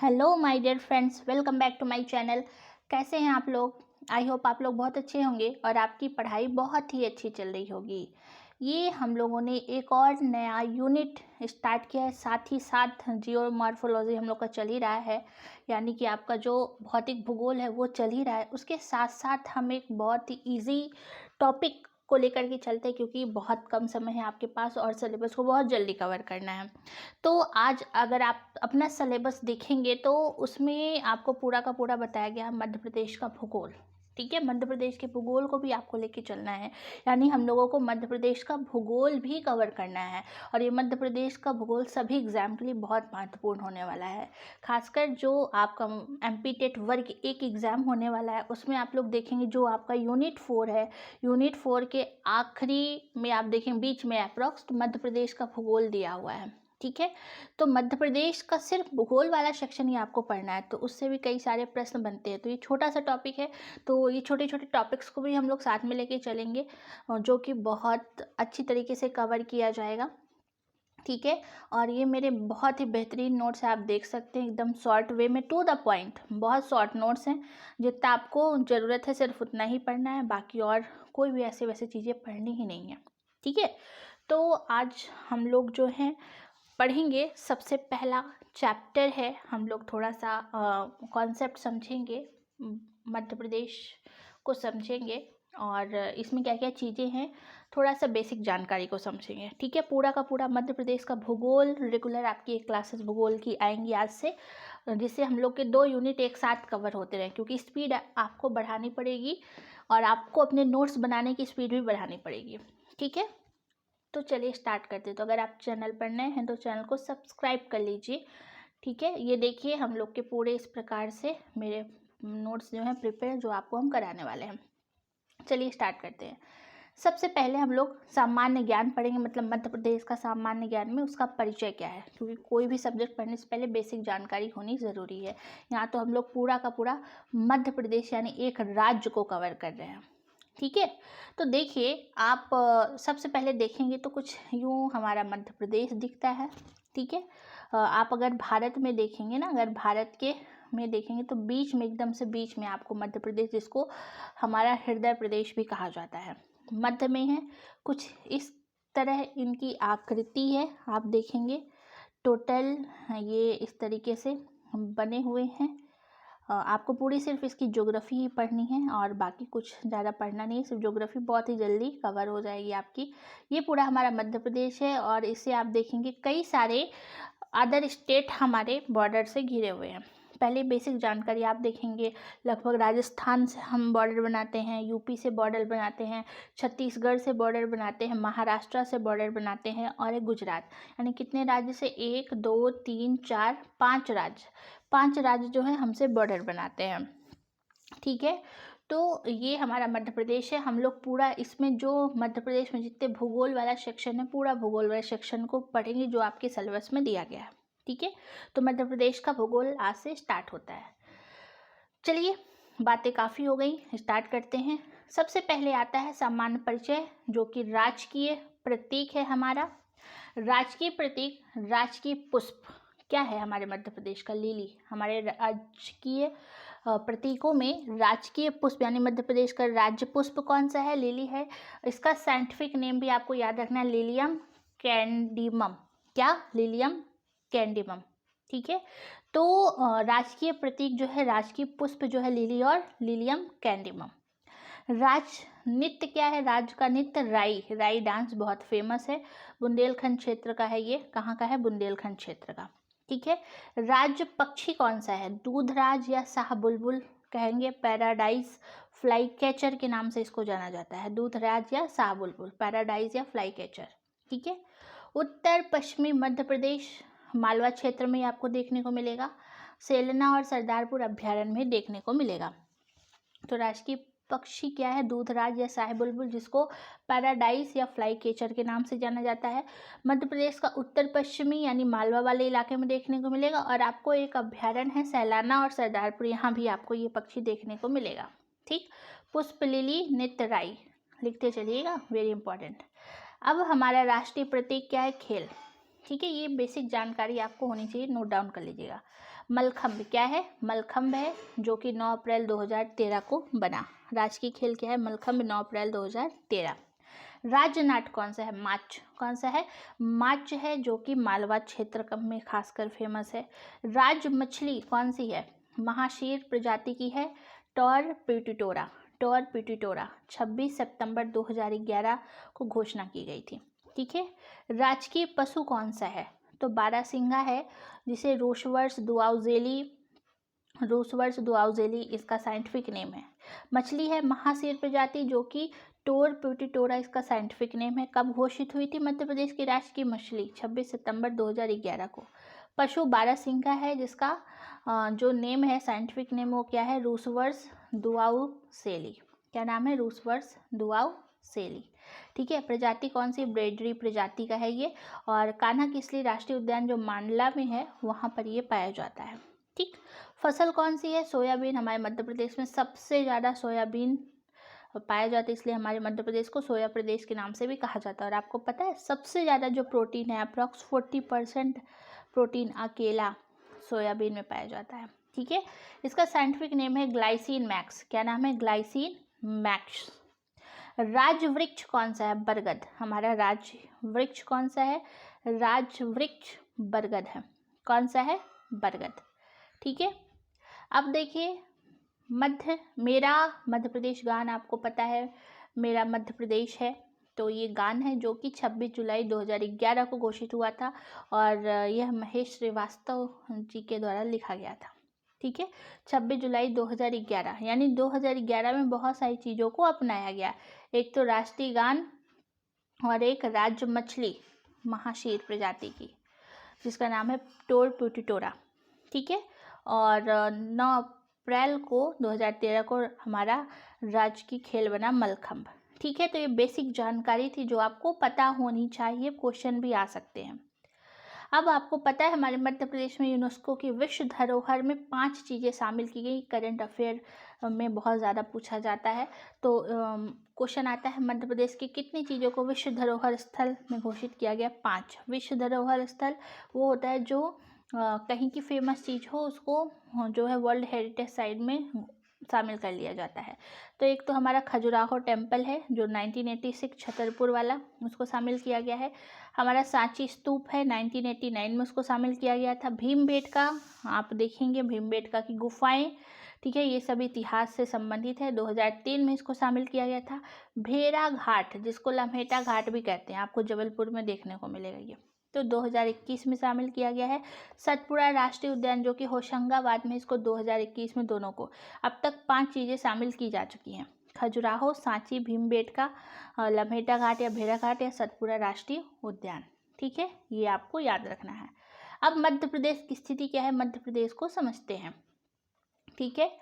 Hello my dear friends, welcome back to my channel. कैसे हैं आप लोग? आई होप आप लोग बहुत अच्छे होंगे और आपकी पढ़ाई बहुत ही अच्छी चल रही होगी। ये हम लोगों ने एक और नया यूनिट स्टार्ट किया है, साथ ही साथ जियोमॉर्फोलॉजी हम लोग का चल ही रहा है, यानी कि आपका जो भौतिक भूगोल है वो चल ही रहा है। उसके साथ साथ हम एक बहुत ही ईजी टॉपिक को लेकर के चलते हैं, क्योंकि बहुत कम समय है आपके पास और सिलेबस को बहुत जल्दी कवर करना है। तो आज अगर आप अपना सिलेबस देखेंगे तो उसमें आपको पूरा का पूरा बताया गया है मध्य प्रदेश का भूगोल। ठीक है, मध्य प्रदेश के भूगोल को भी आपको लेके चलना है, यानी हम लोगों को मध्य प्रदेश का भूगोल भी कवर करना है। और ये मध्य प्रदेश का भूगोल सभी एग्जाम के लिए बहुत महत्वपूर्ण होने वाला है। खासकर जो आपका एमपी टेट वर्ग एक एग्ज़ाम होने वाला है, उसमें आप लोग देखेंगे जो आपका यूनिट 4 है, यूनिट 4 के आखिरी में आप देखेंगे बीच में अप्रॉक्स मध्य प्रदेश का भूगोल दिया हुआ है। ठीक है, तो मध्य प्रदेश का सिर्फ भूगोल वाला सेक्शन ही आपको पढ़ना है, तो उससे भी कई सारे प्रश्न बनते हैं। तो ये छोटा सा टॉपिक है, तो ये छोटे छोटे टॉपिक्स को भी हम लोग साथ में लेके चलेंगे, जो कि बहुत अच्छी तरीके से कवर किया जाएगा। ठीक है, और ये मेरे बहुत ही बेहतरीन नोट्स हैं, आप देख सकते हैं, एकदम शॉर्ट वे में टू द पॉइंट, बहुत शॉर्ट नोट्स हैं। जितना आपको ज़रूरत है सिर्फ उतना ही पढ़ना है, बाकी और कोई भी ऐसे वैसे चीज़ें पढ़नी ही नहीं है। ठीक है, तो आज हम लोग जो हैं पढ़ेंगे, सबसे पहला चैप्टर है, हम लोग थोड़ा सा कॉन्सेप्ट समझेंगे, मध्य प्रदेश को समझेंगे और इसमें क्या क्या चीज़ें हैं, थोड़ा सा बेसिक जानकारी को समझेंगे। ठीक है, पूरा का पूरा मध्य प्रदेश का भूगोल रेगुलर आपकी एक क्लासेस भूगोल की आएंगी आज से, जिससे हम लोग के 2 यूनिट एक साथ कवर होते रहें, क्योंकि स्पीड आपको बढ़ानी पड़ेगी और आपको अपने नोट्स बनाने की स्पीड भी बढ़ानी पड़ेगी। ठीक है, तो चलिए स्टार्ट करते हैं। तो अगर आप चैनल पर नए हैं तो चैनल को सब्सक्राइब कर लीजिए। ठीक है, ये देखिए हम लोग के पूरे इस प्रकार से मेरे नोट्स जो हैं प्रिपेयर, जो आपको हम कराने वाले हैं। चलिए स्टार्ट करते हैं। सबसे पहले हम लोग सामान्य ज्ञान पढ़ेंगे, मतलब मध्य प्रदेश का सामान्य ज्ञान में उसका परिचय क्या है, क्योंकि कोई भी सब्जेक्ट पढ़ने से पहले बेसिक जानकारी होनी ज़रूरी है। यहाँ तो हम लोग पूरा का पूरा मध्य प्रदेश यानी एक राज्य को कवर कर रहे हैं। ठीक है, तो देखिए आप सबसे पहले देखेंगे तो कुछ यूँ हमारा मध्य प्रदेश दिखता है। ठीक है, आप अगर भारत में देखेंगे ना, अगर भारत के में देखेंगे तो बीच में, एकदम से बीच में आपको मध्य प्रदेश, जिसको हमारा हृदय प्रदेश भी कहा जाता है, मध्य में है। कुछ इस तरह इनकी आकृति है, आप देखेंगे टोटल ये इस तरीके से बने हुए हैं। आपको पूरी सिर्फ इसकी ज्योग्राफी ही पढ़नी है और बाकी कुछ ज़्यादा पढ़ना नहीं है, सिर्फ ज्योग्राफी बहुत ही जल्दी कवर हो जाएगी आपकी। ये पूरा हमारा मध्य प्रदेश है और इससे आप देखेंगे कई सारे अदर स्टेट हमारे बॉर्डर से घिरे हुए हैं। पहले बेसिक जानकारी आप देखेंगे, लगभग राजस्थान से हम बॉर्डर बनाते हैं, यूपी से बॉर्डर बनाते हैं, छत्तीसगढ़ से बॉर्डर बनाते हैं, महाराष्ट्र से बॉर्डर बनाते हैं और एक गुजरात, यानी कितने राज्य से, 1 2 3 4 5 राज्य जो है हमसे बॉर्डर बनाते हैं। ठीक है, तो ये हमारा मध्य प्रदेश है। हम लोग पूरा इसमें जो मध्य प्रदेश में जितने भूगोल वाला सेक्शन है, पूरा भूगोल वाले सेक्शन को पढ़ेंगे जो आपके सिलेबस में दिया गया है। ठीक है, तो मध्य प्रदेश का भूगोल आज से स्टार्ट होता है। चलिए, बातें काफ़ी हो गई, स्टार्ट करते हैं। सबसे पहले आता है सामान्य परिचय, जो कि राजकीय प्रतीक है हमारा। राजकीय प्रतीक, राजकीय पुष्प क्या है हमारे मध्य प्रदेश का? लिली। हमारे राजकीय प्रतीकों में राजकीय पुष्प यानी मध्य प्रदेश का राज्य पुष्प कौन सा है? लिली है। इसका साइंटिफिक नेम भी आपको याद रखना है, लिलियम कैंडिमम। क्या? लिलियम कैंडिमम। ठीक है, तो राजकीय प्रतीक जो है, राजकीय पुष्प जो है, लिली और लिलियम कैंडिमम। राज नृत्य क्या है? राज का नृत्य राई, राई डांस बहुत फेमस है, बुंदेलखंड क्षेत्र का है। ये कहाँ का है? बुंदेलखंड क्षेत्र का। ठीक है, राज्य पक्षी कौन सा है? दूधराज या शाह बुलबुल कहेंगे, पैराडाइज फ्लाई कैचर के नाम से इसको जाना जाता है, दूधराज या शाह बुलबुल, पैराडाइज या फ्लाई कैचर। ठीक है, उत्तर पश्चिमी मध्य प्रदेश मालवा क्षेत्र में आपको देखने को मिलेगा, सेलना और सरदारपुर अभ्यारण्य में देखने को मिलेगा। तो राष्ट्रीय पक्षी क्या है? दूधराज या शाह बुलबुल, जिसको पैराडाइज या फ्लाई कैचर के नाम से जाना जाता है। मध्य प्रदेश का उत्तर पश्चिमी यानी मालवा वाले इलाके में देखने को मिलेगा। और आपको एक अभ्यारण्य है सैलाना और सरदारपुर, यहाँ भी आपको ये पक्षी देखने को मिलेगा। ठीक, पुष्प लिली नित्य राई लिखते चलिएगा, वेरी इंपॉर्टेंट। अब हमारा राष्ट्रीय प्रतीक क्या है? खेल। ठीक है, ये बेसिक जानकारी आपको होनी चाहिए, नोट डाउन कर लीजिएगा। मलखम्ब क्या है? मलखम्ब है जो कि 9 अप्रैल 2013 को बना। राजकीय खेल क्या है? मलखम्ब, 9 अप्रैल 2013। राज्य नाट्य कौन सा है? माच। कौन सा है? माच है, जो कि मालवा क्षेत्र में खासकर फेमस है। राज्य मछली कौन सी है? महाशीर प्रजाति की है, टॉर पिटीटोरा। टॉर पिटीटोरा 26 सितंबर 2011 को घोषणा की गई थी। ठीक है। राजकीय पशु कौन सा है? तो बारहसिंगा है, जिसे रोसवर्स दुआउजेली इसका साइंटिफिक नेम है। मछली है महाशीर प्रजाति, जो कि टोर पिटीटोरा इसका साइंटिफिक नेम है। कब घोषित हुई थी मध्य प्रदेश की राष्ट्र की मछली? 26 सितंबर 2011 को। पशु बारहसिंगा है, जिसका जो नेम है, साइंटिफिक नेम, वो क्या है? रूसवर्स दुआउसेली। क्या नाम है? रूसवर्स दुआउसेली। ठीक है। प्रजाति कौन सी? ब्रेडरी प्रजाति का है ये। और कान्हा किसली राष्ट्रीय उद्यान जो मांडला में है, वहाँ पर ये पाया जाता है। ठीक। फसल कौन सी है? सोयाबीन। हमारे मध्य प्रदेश में सबसे ज़्यादा सोयाबीन पाया जाता है, इसलिए हमारे मध्य प्रदेश को सोया प्रदेश के नाम से भी कहा जाता है। और आपको पता है सबसे ज़्यादा जो प्रोटीन है, अप्रॉक्स 40% प्रोटीन अकेला सोयाबीन में पाया जाता है। ठीक है। इसका साइंटिफिक नेम है ग्लाइसिन मैक्स। क्या नाम है? Glycine max. राज वृक्ष कौन सा है? बरगद। हमारा राज वृक्ष कौन सा है? राज वृक्ष बरगद है। कौन सा है? बरगद। ठीक है। अब देखिए, मेरा मध्य प्रदेश गान आपको पता है, मेरा मध्य प्रदेश है। तो ये गान है जो कि 26 जुलाई 2011 को घोषित हुआ था, और यह महेश श्रीवास्तव जी के द्वारा लिखा गया था। ठीक है। 26 जुलाई 2011, यानी 2011 में बहुत सारी चीज़ों को अपनाया गया। एक तो राष्ट्रीय गान, और एक राज्य मछली महाशीर प्रजाति की, जिसका नाम है टोर पिटीटोरा। ठीक है। और 9 अप्रैल को 2013 को हमारा राजकीय खेल बना मलखम्ब। ठीक है। तो ये बेसिक जानकारी थी जो आपको पता होनी चाहिए, क्वेश्चन भी आ सकते हैं। अब आपको पता है हमारे मध्य प्रदेश में यूनेस्को की विश्व धरोहर में 5 चीज़ें शामिल की गई। करंट अफेयर में बहुत ज़्यादा पूछा जाता है, तो क्वेश्चन आता है मध्य प्रदेश की कितनी चीज़ों को विश्व धरोहर स्थल में घोषित किया गया? 5। विश्व धरोहर स्थल वो होता है जो कहीं की फेमस चीज़ हो, उसको जो है वर्ल्ड हेरिटेज साइट में शामिल कर लिया जाता है। तो एक तो हमारा खजुराहो टेम्पल है, जो 1986 छतरपुर वाला, उसको शामिल किया गया है। हमारा सांची स्तूप है, 1989 में उसको शामिल किया गया था। भीमबेटका, आप देखेंगे भीमबेटका की गुफाएं, ठीक है, ये सब इतिहास से संबंधित है। 2003 में इसको शामिल किया गया था। भेड़ा घाट, जिसको लम्हेटा घाट भी कहते हैं, आपको जबलपुर में देखने को मिलेगा ये, तो 2021 में शामिल किया गया है। सतपुड़ा राष्ट्रीय उद्यान, जो कि होशंगाबाद में, इसको 2021 में, दोनों को। अब तक 5 चीज़ें शामिल की जा चुकी हैं: खजुराहो, सांची, भीमबेटका, लम्हेटा घाट या भेड़ा घाट, या सतपुड़ा राष्ट्रीय उद्यान। ठीक है, ये आपको याद रखना है। अब मध्य प्रदेश की स्थिति क्या है, मध्य प्रदेश को समझते हैं। ठीक है,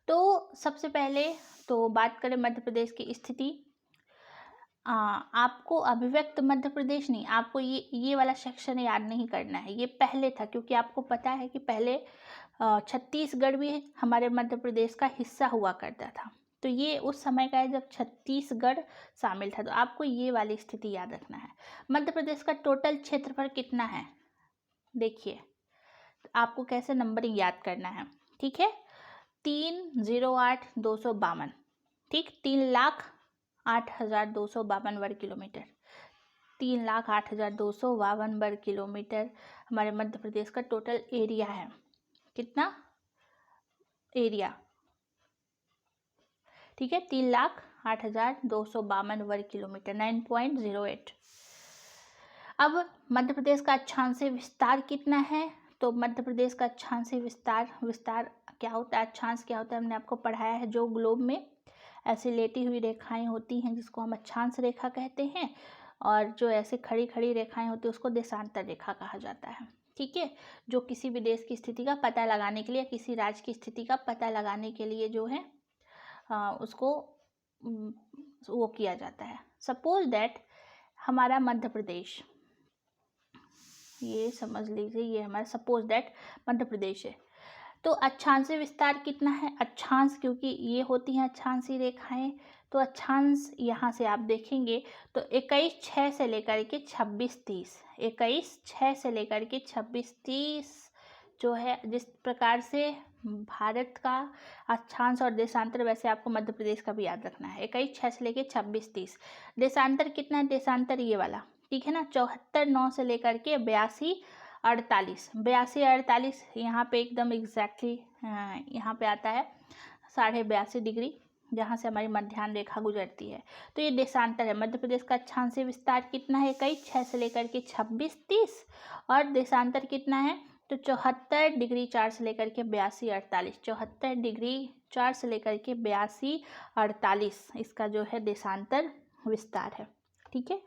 तो सबसे पहले तो बात करें मध्य प्रदेश की स्थिति। आपको अभिव्यक्त मध्य प्रदेश नहीं, आपको ये वाला सेक्शन याद नहीं करना है, ये पहले था, क्योंकि आपको पता है कि पहले छत्तीसगढ़ भी हमारे मध्य प्रदेश का हिस्सा हुआ करता था। तो ये उस समय का है जब छत्तीसगढ़ शामिल था। तो आपको ये वाली स्थिति याद रखना है। मध्य प्रदेश का टोटल क्षेत्रफल कितना है? देखिए, आपको कैसे नंबरिंग याद करना है। ठीक है, 308,252। ठीक, 3,08,252 वर्ग किलोमीटर। 3,08,252 वर्ग किलोमीटर हमारे मध्य प्रदेश का टोटल एरिया है। कितना एरिया? ठीक है, 3,08,252 वर्ग किलोमीटर, 9.08। अब मध्य प्रदेश का अक्षांशीय विस्तार कितना है? तो मध्य प्रदेश का अक्षांशीय विस्तार क्या होता है, अक्षांश क्या होता है, हमने आपको पढ़ाया है। जो ग्लोब में ऐसे लेटी हुई रेखाएं होती हैं, जिसको हम अक्षांश रेखा कहते हैं, और जो ऐसे खड़ी खड़ी रेखाएं होती हैं, उसको देशांतर रेखा कहा जाता है। ठीक है, जो किसी भी देश की स्थिति का पता लगाने के लिए, किसी राज्य की स्थिति का पता लगाने के लिए जो है उसको वो किया जाता है। सपोज दैट हमारा मध्य प्रदेश, ये समझ लीजिए, ये हमारा सपोज दैट मध्य प्रदेश है। तो अक्षांशीय विस्तार कितना है? अक्षांश, क्योंकि ये होती हैं अक्षांशीय रेखाएं, तो अक्षांश यहाँ से आप देखेंगे तो 21/6 से लेकर के 26/30, 21/6 से लेकर के 26/30 जो है, जिस प्रकार से भारत का अक्षांश और देशांतर, वैसे आपको मध्य प्रदेश का भी याद रखना है। 21/6 से लेकर 26/30। देशांतर कितना है? देशांतर ये वाला, ठीक है ना, 74/9 से लेकर के 82/48, 82/48 यहाँ पे एकदम एग्जैक्टली यहाँ पे आता है 82.5 डिग्री, जहाँ से हमारी मध्याह्न रेखा गुजरती है। तो ये देशांतर है। मध्य प्रदेश का अक्षांशीय विस्तार कितना है? 21/6 से लेकर के 26/30, और देशांतर कितना है? तो 74°4 से लेकर के 82/48, 74°4 से लेकर के 82/48 इसका जो है देशांतर विस्तार है, ठीक है,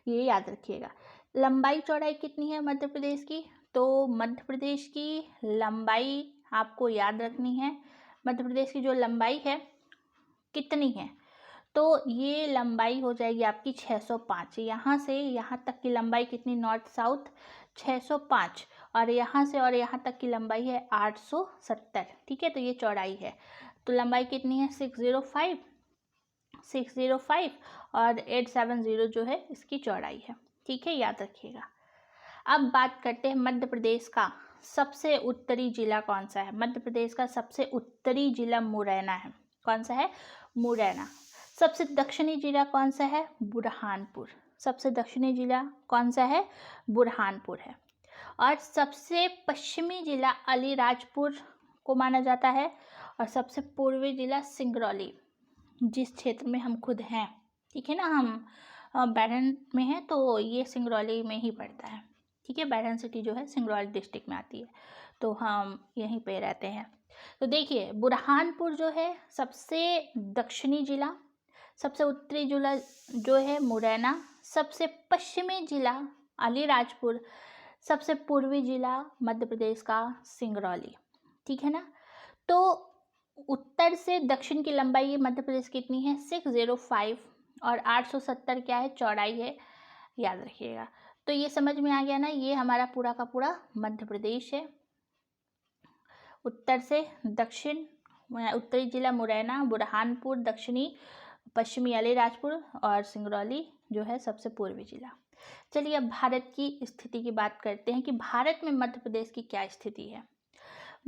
ये याद रखिएगा। लंबाई चौड़ाई कितनी है मध्य प्रदेश की? तो मध्य प्रदेश की लंबाई आपको याद रखनी है। मध्य प्रदेश की जो लंबाई है कितनी है? तो ये लंबाई हो जाएगी आपकी 605। यहाँ से यहाँ तक की लंबाई कितनी? नॉर्थ साउथ 605, और यहाँ से और यहाँ तक की लंबाई है 870, ठीक है। तो ये चौड़ाई है। तो लंबाई कितनी है? 605 और 870 जो है इसकी चौड़ाई है, ठीक है, याद रखिएगा। अब बात करते हैं मध्य प्रदेश का सबसे उत्तरी जिला कौन सा है? मध्य प्रदेश का सबसे उत्तरी जिला मुरैना है। कौन सा है? मुरैना। सबसे दक्षिणी जिला कौन सा है? बुरहानपुर। सबसे दक्षिणी जिला कौन सा है? बुरहानपुर है। और सबसे पश्चिमी जिला अलीराजपुर को माना जाता है, और सबसे पूर्वी जिला सिंगरौली, जिस क्षेत्र में हम खुद हैं, ठीक है ना, हम बैरन में हैं, तो ये सिंगरौली में ही पड़ता है, ठीक है। बैरन सिटी जो है सिंगरौली डिस्ट्रिक्ट में आती है, तो हम यहीं पे रहते हैं। तो देखिए, बुरहानपुर जो है सबसे दक्षिणी जिला, सबसे उत्तरी जिला जो है मुरैना, सबसे पश्चिमी जिला अलीराजपुर, सबसे पूर्वी जिला मध्य प्रदेश का सिंगरौली, ठीक है ना। तो उत्तर से दक्षिण की लंबाई मध्य प्रदेश कितनी है? 605, और 870 क्या है? चौड़ाई है, याद रखिएगा। तो ये समझ में आ गया ना, ये हमारा पूरा का पूरा मध्य प्रदेश है। उत्तर से दक्षिण, उत्तरी जिला मुरैना, बुरहानपुर दक्षिणी, पश्चिमी अलीराजपुर, और सिंगरौली जो है सबसे पूर्वी जिला। चलिए अब भारत की स्थिति की बात करते हैं कि भारत में मध्य प्रदेश की क्या स्थिति है।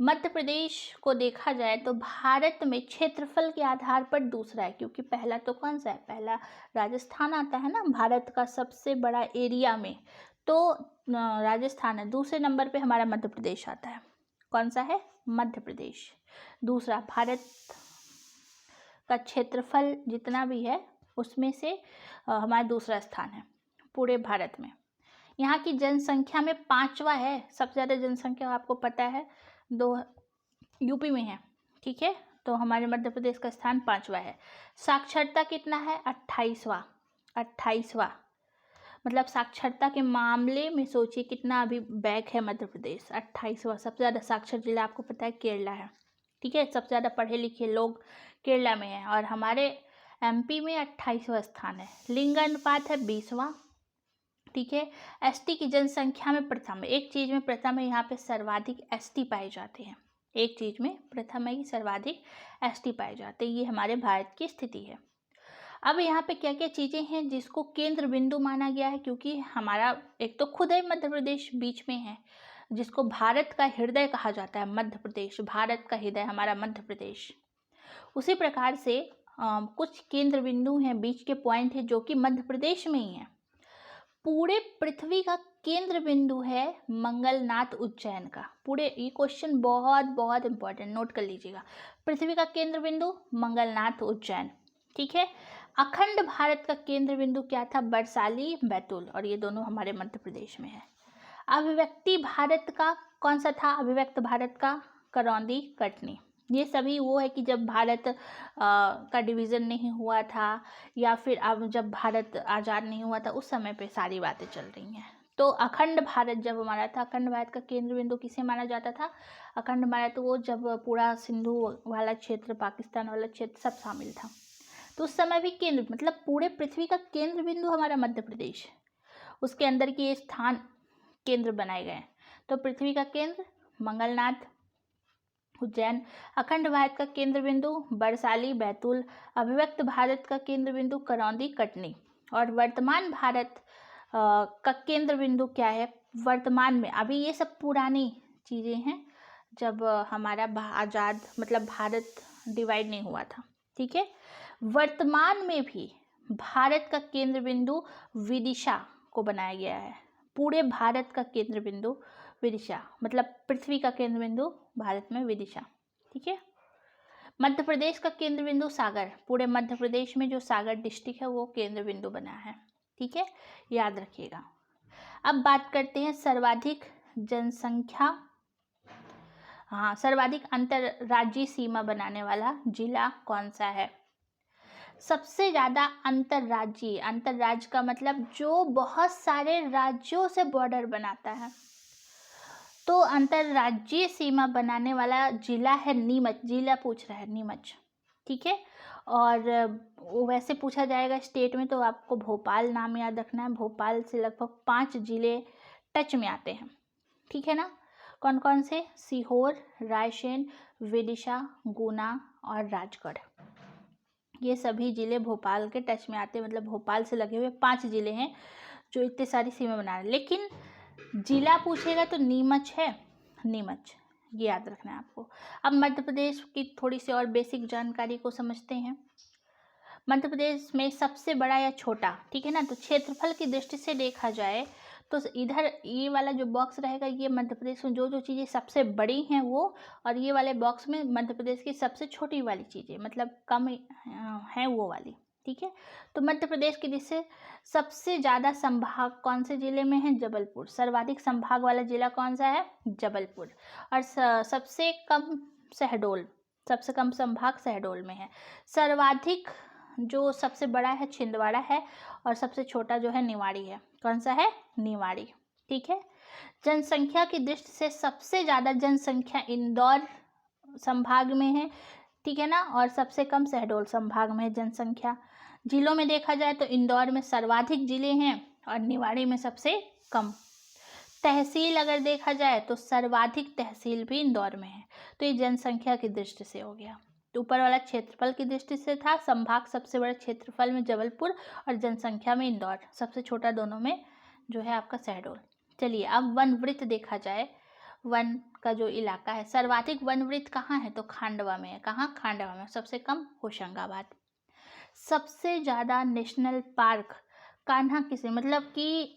मध्य प्रदेश को देखा जाए तो भारत में क्षेत्रफल के आधार पर दूसरा है, क्योंकि पहला तो कौन सा है? पहला राजस्थान आता है ना, भारत का सबसे बड़ा एरिया में, तो राजस्थान है। दूसरे नंबर पे हमारा मध्य प्रदेश आता है। कौन सा है? मध्य प्रदेश दूसरा। भारत का क्षेत्रफल जितना भी है उसमें से हमारा दूसरा स्थान है पूरे भारत में। यहाँ की जनसंख्या में 5वां है। सबसे ज़्यादा जनसंख्या आपको पता है यूपी में है, ठीक है। तो हमारे मध्य प्रदेश का स्थान 5वां है। साक्षरता कितना है? 28वां। मतलब साक्षरता के मामले में सोचिए कितना अभी बैक है मध्य प्रदेश। 28वां। सबसे ज़्यादा साक्षर जिला आपको पता है केरला है, ठीक है। सबसे ज़्यादा पढ़े लिखे लोग केरला में हैं, और हमारे एमपी में 28वां स्थान है। लिंग अनुपात है 20वां, ठीक है। एसटी की जनसंख्या में प्रथम, एक चीज़ में प्रथम है, यहाँ पे सर्वाधिक एसटी पाए जाते हैं। एक चीज़ में प्रथम है कि सर्वाधिक एसटी पाए जाते हैं। ये हमारे भारत की स्थिति है। अब यहाँ पे क्या क्या चीज़ें हैं जिसको केंद्र बिंदु माना गया है, क्योंकि हमारा एक तो खुद है मध्य प्रदेश बीच में है, जिसको भारत का हृदय कहा जाता है। मध्य प्रदेश भारत का हृदय हमारा मध्य प्रदेश। उसी प्रकार से कुछ केंद्र बिंदु हैं, बीच के पॉइंट है, जो कि मध्य प्रदेश में ही है। पूरे पृथ्वी का केंद्र बिंदु है मंगलनाथ उज्जैन का। पूरे, ये क्वेश्चन बहुत बहुत इंपॉर्टेंट, नोट कर लीजिएगा। पृथ्वी का केंद्र बिंदु मंगलनाथ उज्जैन, ठीक है। अखंड भारत का केंद्र बिंदु क्या था? बरसाली बैतूल, और ये दोनों हमारे मध्य प्रदेश में है। अभिव्यक्ति भारत का कौन सा था? अभिव्यक्त भारत का करौंदी कटनी। ये सभी वो है कि जब भारत का डिवीज़न नहीं हुआ था, या फिर अब जब भारत आज़ाद नहीं हुआ था, उस समय पे सारी बातें चल रही हैं। तो अखंड भारत जब हमारा था, अखंड भारत का केंद्र बिंदु किसे माना जाता था? अखंड भारत वो जब पूरा सिंधु वाला क्षेत्र, पाकिस्तान वाला क्षेत्र सब शामिल था, तो उस समय भी केंद्र, मतलब पूरे पृथ्वी का केंद्र बिंदु हमारा मध्य प्रदेश, उसके अंदर के ये स्थान केंद्र बनाए गए हैं। तो पृथ्वी का केंद्र मंगलनाथ उज्जैन। अखंड भारत का केंद्र बिंदु बरसाली बैतूल। अभिव्यक्त भारत का केंद्र बिंदु करौंदी कटनी। और वर्तमान भारत का केंद्र बिंदु क्या है वर्तमान में? अभी ये सब पुरानी चीज़ें हैं, जब हमारा आज़ाद मतलब भारत डिवाइड नहीं हुआ था, ठीक है। वर्तमान में भी भारत का केंद्र बिंदु विदिशा को बनाया गया है। पूरे भारत का केंद्र बिंदु विदिशा, मतलब पृथ्वी का केंद्र बिंदु भारत में विदिशा, ठीक है। मध्य प्रदेश का केंद्र बिंदु सागर। पूरे मध्य प्रदेश में जो सागर डिस्ट्रिक्ट है वो केंद्र बिंदु बना है, ठीक है, याद रखिएगा। अब बात करते हैं सर्वाधिक जनसंख्या, हाँ, सर्वाधिक अंतर्राज्यीय सीमा बनाने वाला जिला कौन सा है? सबसे ज़्यादा अंतर्राज्यीय, अंतर्राज्य का मतलब जो बहुत सारे राज्यों से बॉर्डर बनाता है, तो अंतर्राज्यीय सीमा बनाने वाला जिला है नीमच। जिला पूछ रहा है नीमच, ठीक है। और वैसे पूछा जाएगा स्टेट में तो आपको भोपाल नाम याद रखना है। भोपाल से लगभग 5 जिले टच में आते हैं, ठीक है ना। कौन कौन से? सीहोर, रायसेन, विदिशा, गुना और राजगढ़। ये सभी जिले भोपाल के टच में आते हैं, मतलब भोपाल से लगे हुए 5 जिले हैं जो इतने सारी सीमा बना रहे हैं। लेकिन जिला पूछेगा तो नीमच है, नीमच, ये याद रखना है आपको। अब मध्य प्रदेश की थोड़ी सी और बेसिक जानकारी को समझते हैं। मध्य प्रदेश में सबसे बड़ा या छोटा, ठीक है ना, तो क्षेत्रफल की दृष्टि से देखा जाए तो इधर ये वाला जो बॉक्स रहेगा ये मध्य प्रदेश में जो जो चीज़ें सबसे बड़ी हैं वो, और ये वाले बॉक्स में मध्य प्रदेश की सबसे छोटी वाली चीज़ें मतलब कम है वो वाली, ठीक है। तो मध्य प्रदेश की जिससे सबसे ज़्यादा संभाग कौन से ज़िले में है? जबलपुर। सर्वाधिक संभाग वाला ज़िला कौन सा है? जबलपुर। और सबसे कम शहडोल, सबसे कम संभाग शहडोल में है। सर्वाधिक जो सबसे बड़ा है छिंदवाड़ा है, और सबसे छोटा जो है निवाड़ी है। कौन सा है? निवाड़ी, ठीक है। जनसंख्या की दृष्टि से सबसे ज़्यादा जनसंख्या इंदौर संभाग में है, ठीक है ना, और सबसे कम शहडोल संभाग में है जनसंख्या। जिलों में देखा जाए तो इंदौर में सर्वाधिक जिले हैं और निवाड़ी में सबसे कम। तहसील अगर देखा जाए तो सर्वाधिक तहसील भी इंदौर में है। तो ये जनसंख्या की दृष्टि से हो गया। तो ऊपर वाला क्षेत्रफल की दृष्टि से था, संभाग सबसे बड़ा क्षेत्रफल में जबलपुर और जनसंख्या में इंदौर, सबसे छोटा दोनों में जो है आपका शहडोल। चलिए अब वन वृत्त देखा जाए, वन का जो इलाका है, सर्वाधिक वन वृत्त कहाँ है? तो खांडवा में है। कहाँ? खांडवा में। सबसे कम होशंगाबाद। सबसे ज़्यादा नेशनल पार्क कान्हा किसे, मतलब कि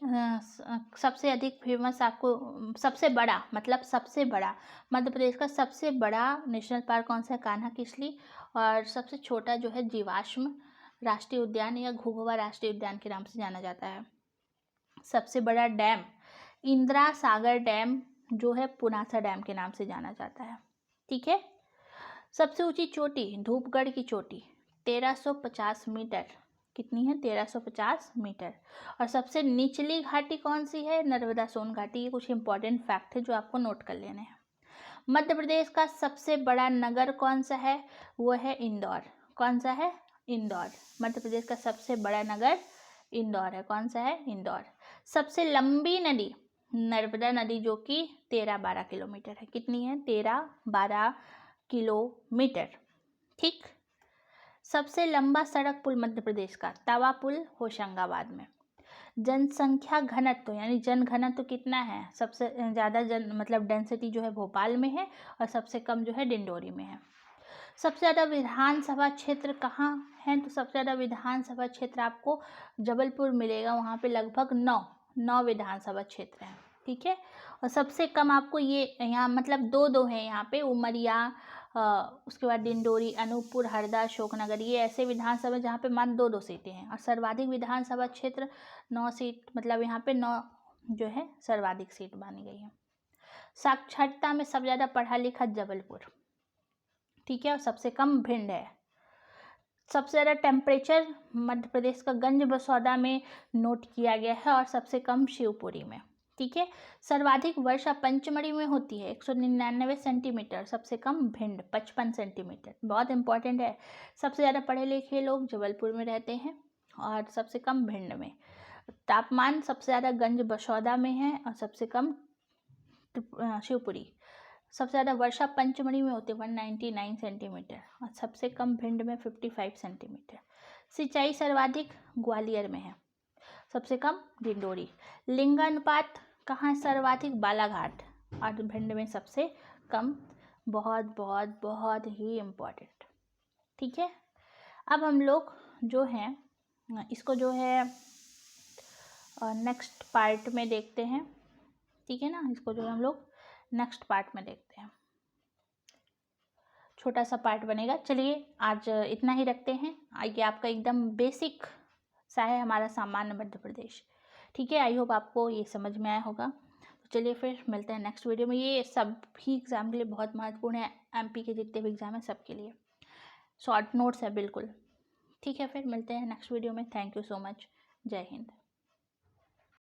सबसे अधिक फेमस आपको, सबसे बड़ा मतलब सबसे बड़ा, मध्य प्रदेश का सबसे बड़ा नेशनल पार्क कौन सा है? कान्हा किसली। और सबसे छोटा जो है जीवाश्म राष्ट्रीय उद्यान या घुघुआ राष्ट्रीय उद्यान के नाम से जाना जाता है। सबसे बड़ा डैम इंदिरा सागर डैम जो है पुनासा डैम के नाम से जाना जाता है, ठीक है। सबसे ऊंची चोटी धूपगढ़ की चोटी 1350 मीटर, कितनी है? 1350 मीटर। और सबसे निचली घाटी कौन सी है? नर्मदा सोन घाटी। ये कुछ इंपॉर्टेंट फैक्ट है जो आपको नोट कर लेने हैं। मध्य प्रदेश का सबसे बड़ा नगर कौन सा है? वो है इंदौर। कौन सा है? इंदौर। मध्य प्रदेश का सबसे बड़ा नगर इंदौर है। कौन सा है? इंदौर। सबसे लंबी नदी नर्मदा नदी जो कि 13-12 किलोमीटर है। कितनी है? 13-12 किलोमीटर, ठीक। सबसे लंबा सड़क पुल मध्य प्रदेश का तवा पुल होशंगाबाद में। जनसंख्या घनत्व यानी जन घनत्व कितना है? सबसे ज़्यादा जन मतलब डेंसिटी जो है भोपाल में है और सबसे कम जो है डिंडोरी में है। सबसे ज़्यादा विधानसभा क्षेत्र कहाँ है? तो सबसे ज़्यादा विधानसभा क्षेत्र आपको जबलपुर मिलेगा, वहाँ पे लगभग 9 विधानसभा क्षेत्र हैं, ठीक है। और सबसे कम आपको ये यहाँ मतलब 2 हैं यहाँ पे, उमरिया, उसके बाद डिंडोरी, अनूपपुर, हरदा, अशोकनगर, ये ऐसे विधानसभा जहाँ पे मात्र 2 सीटें हैं। और सर्वाधिक विधानसभा क्षेत्र 9 सीट, मतलब यहाँ पे 9 जो है सर्वाधिक सीट मानी गई है। साक्षरता में सबसे ज़्यादा पढ़ा लिखा जबलपुर, ठीक है, और सबसे कम भिंड है। सबसे ज़्यादा टेम्परेचर मध्य प्रदेश का गंज बसौदा में नोट किया गया है और सबसे कम शिवपुरी में, ठीक है। सर्वाधिक वर्षा पंचमढ़ी में होती है 199 सेंटीमीटर, सबसे कम भिंड 55 सेंटीमीटर। बहुत इंपॉर्टेंट है। सबसे ज़्यादा पढ़े लिखे लोग जबलपुर में रहते हैं और सबसे कम भिंड में। तापमान सबसे ज़्यादा गंज बसौदा में है और सबसे कम शिवपुरी। सबसे ज़्यादा वर्षा पंचमढ़ी में होती है 199 सेंटीमीटर और सबसे कम भिंड में 55 सेंटीमीटर। सिंचाई सर्वाधिक ग्वालियर में है, सबसे कम डिंडोरी। लिंगानुपात कहाँ सर्वाधिक? बालाघाट और भिंड में सबसे कम। बहुत बहुत बहुत ही इम्पोर्टेंट, ठीक है। अब हम लोग जो हैं इसको जो है नेक्स्ट पार्ट में देखते हैं, ठीक है ना। इसको जो है हम लोग नेक्स्ट पार्ट में देखते हैं, छोटा सा पार्ट बनेगा। चलिए आज इतना ही रखते हैं। आइए, आपका एकदम बेसिक सा है हमारा सामान्य मध्य प्रदेश, ठीक है। आई होप आपको ये समझ में आया होगा। तो चलिए फिर मिलते हैं नेक्स्ट वीडियो में। ये सभी एग्ज़ाम के लिए बहुत महत्वपूर्ण है, एमपी के जितने भी एग्ज़ाम हैं सबके लिए शॉर्ट नोट्स है बिल्कुल, ठीक है। फिर मिलते हैं नेक्स्ट वीडियो में। Thank you so much. जय हिंद।